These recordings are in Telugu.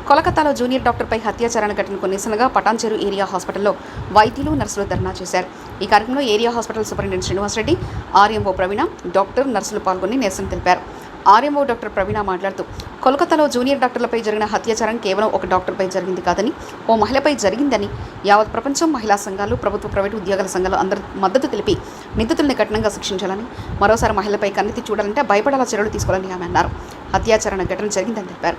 కోలకతాలో జూనియర్ డాక్టర్పై హత్యాచారాన్ని ఘటనకు నిరసనగా పటాన్చెరు ఏరియా హాస్పిటల్లో వైద్యులు నర్సులు ధర్నా చేశారు. ఈ కార్యక్రమంలో area hospital superintendent Srinivasa Reddy, RMO Praveena, doctor, నర్సులు పాల్గొని నిరసన తెలిపారు. ఆర్ఎంఓ డాక్టర్ ప్రవీణ మాట్లాడుతూ, కోల్కతాలో జూనియర్ డాక్టర్లపై జరిగిన అత్యాచారం కేవలం ఒక డాక్టర్పై జరిగింది కాదని, ఓ మహిళపై జరిగిందని యావత్ ప్రపంచం మహిళా సంఘాలు, ప్రభుత్వ, ప్రైవేటు ఉద్యోగాల సంఘాలు అందరూ మద్దతు తెలిపి నిందితుల్ని కఠినంగా శిక్షించాలని, మరోసారి మహిళపై కన్నెత్తి చూడాలంటే భయపడేలా చర్యలు తీసుకోవాలని ఆమె అన్నారు. అత్యాచారణ ఘటన జరిగిందని తెలిపారు.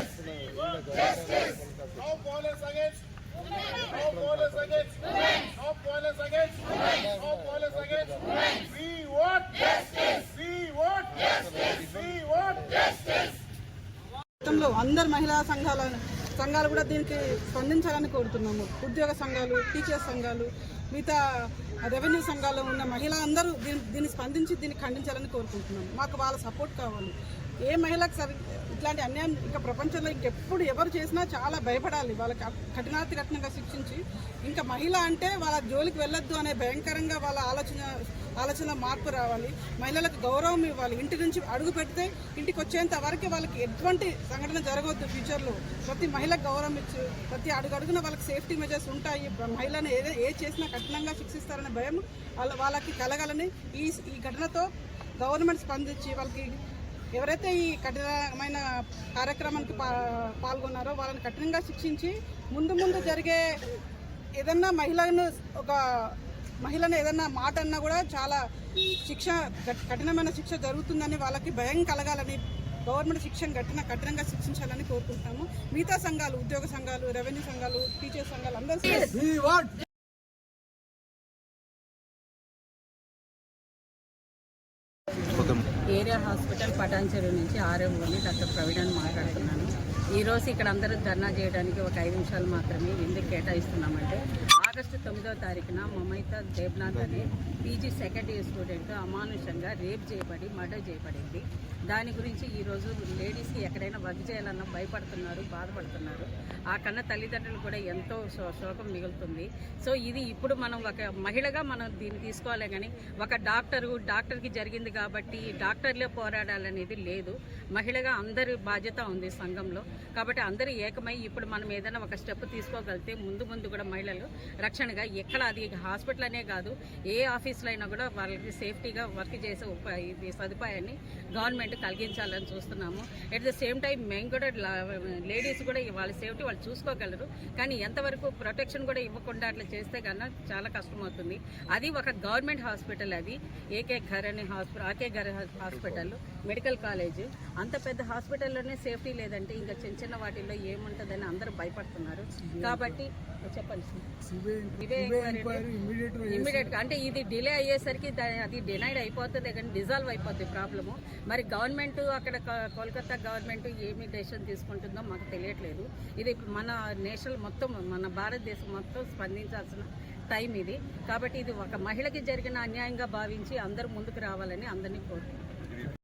అందరు మహిళా సంఘాలు కూడా దీనికి స్పందించాలని కోరుతున్నాము. ఉద్యోగ సంఘాలు, టీచర్స్ సంఘాలు, మిగతా రెవెన్యూ సంఘాల్లో ఉన్న మహిళ అందరూ దీన్ని స్పందించి దీన్ని ఖండించాలని కోరుకుంటున్నాము. మాకు వాళ్ళ సపోర్ట్ కావాలి. ఏ మహిళకు ఇట్లాంటి అన్యాయం ఇంకా ప్రపంచంలో ఇంకెప్పుడు ఎవరు చేసినా చాలా భయపడాలి. వాళ్ళకి కఠినంగా శిక్షించి ఇంకా మహిళ అంటే వాళ్ళ జోలికి వెళ్ళొద్దు అనే భయంకరంగా వాళ్ళ ఆలోచన మార్పు రావాలి. మహిళలకు గౌరవం ఇవ్వాలి. ఇంటి నుంచి అడుగు పెడితే ఇంటికి వచ్చేంత వరకు వాళ్ళకి ఎటువంటి సంఘటన జరగవద్దు. ఫ్యూచర్లో ప్రతి మహిళకు గౌరవం ఇచ్చి ప్రతి అడుగున వాళ్ళకి సేఫ్టీ మెజర్స్ ఉంటాయి. మహిళను ఏ చేసినా కఠినంగా శిక్షిస్తారనే భయం వాళ్ళకి కలగాలని ఈ ఘటనతో గవర్నమెంట్ స్పందించి వాళ్ళకి ఎవరైతే ఈ కఠినమైన కార్యక్రమానికి పాల్గొన్నారో వాళ్ళని కఠినంగా శిక్షించి ముందు జరిగే ఏదన్నా మహిళను ఏదన్నా మాట అన్నా కూడా చాలా కఠినమైన శిక్ష జరుగుతుందని వాళ్ళకి భయం కలగాలని గవర్నమెంట్ కఠినంగా శిక్షించాలని కోరుకుంటున్నాము. మిగతా సంఘాలు, ఉద్యోగ సంఘాలు, రెవెన్యూ సంఘాలు, టీచర్స్ సంఘాలు అందరూ ఏరియా హాస్పిటల్ పటాన్చెరు నుంచి ఆర్ఎంఓని డాక్టర్ ప్రవీణని మాట్లాడుతున్నాను. ఈరోజు ఇక్కడ అందరూ ధర్నా చేయడానికి ఒక 5 నిమిషాలు మాత్రమే ఎందుకు కేటాయిస్తున్నామంటే, ఆగస్టు 9వ తారీఖున మమైతా దేబ్నాథ్ అనే పీజీ సెకండ్ ఇయర్ స్టూడెంట్ అమానుషంగా రేప్ చేయబడి మర్డర్ చేయబడింది. దాని గురించి ఈరోజు లేడీస్కి ఎక్కడైనా వర్క్ చేయాలన్నా భయపడుతున్నారు, బాధపడుతున్నారు. ఆ కన్నా తల్లిదండ్రులు కూడా ఎంతో శోకం మిగులుతుంది. సో ఇది ఇప్పుడు మనం ఒక మహిళగా మనం దీన్ని తీసుకోవాలి కానీ ఒక డాక్టర్కి జరిగింది కాబట్టి డాక్టర్లే పోరాడాలనేది లేదు. మహిళగా అందరి బాధ్యత ఉంది సంఘంలో. కాబట్టి అందరూ ఏకమై ఇప్పుడు మనం ఏదైనా ఒక స్టెప్ తీసుకోగలిగితే ముందు కూడా మహిళలు రక్షణగా ఎక్కడ అది హాస్పిటల్ అనే కాదు ఏ ఆఫీస్లో అయినా కూడా వాళ్ళకి సేఫ్టీగా వర్క్ చేసే సదుపాయాన్ని గవర్నమెంట్ కలిగించాలని చూస్తున్నాము. ఎట్ ద సేమ్ టైం మేము కూడా లేడీస్ కూడా వాళ్ళ సేఫ్టీ వాళ్ళు చూసుకోగలరు. కానీ ఎంతవరకు ప్రొటెక్షన్ కూడా ఇవ్వకుండా అట్లా చేస్తే కన్నా చాలా కష్టమవుతుంది. అది ఒక గవర్నమెంట్ హాస్పిటల్, అది ఆకే ఘర్ హాస్పిటల్, మెడికల్ కాలేజ్. అంత పెద్ద హాస్పిటల్లోనే సేఫ్టీ లేదంటే ఇంకా చిన్న వాటిల్లో ఏముంటుందని అందరూ భయపడుతున్నారు. కాబట్టి చెప్పండి, ఇమ్మీడియట్గా అంటే ఇది డిలే అయ్యేసరికి అది డినైడ్ అయిపోతుంది కానీ డిజాల్వ్ అయిపోతుంది ప్రాబ్లము. మరి గవర్నమెంట్ అక్కడ కోల్కతా గవర్నమెంట్ ఏమి డెసిషన్ తీసుకుంటుందో మాకు తెలియట్లేదు. ఇది మన నేషనల్ మొత్తం, మన భారతదేశం మొత్తం స్పందించాల్సిన టైం ఇది. కాబట్టి ఇది ఒక మహిళకి జరిగిన అన్యాయంగా భావించి అందరూ ముందుకు రావాలని అందరినీ కోరుకుంటున్నాం.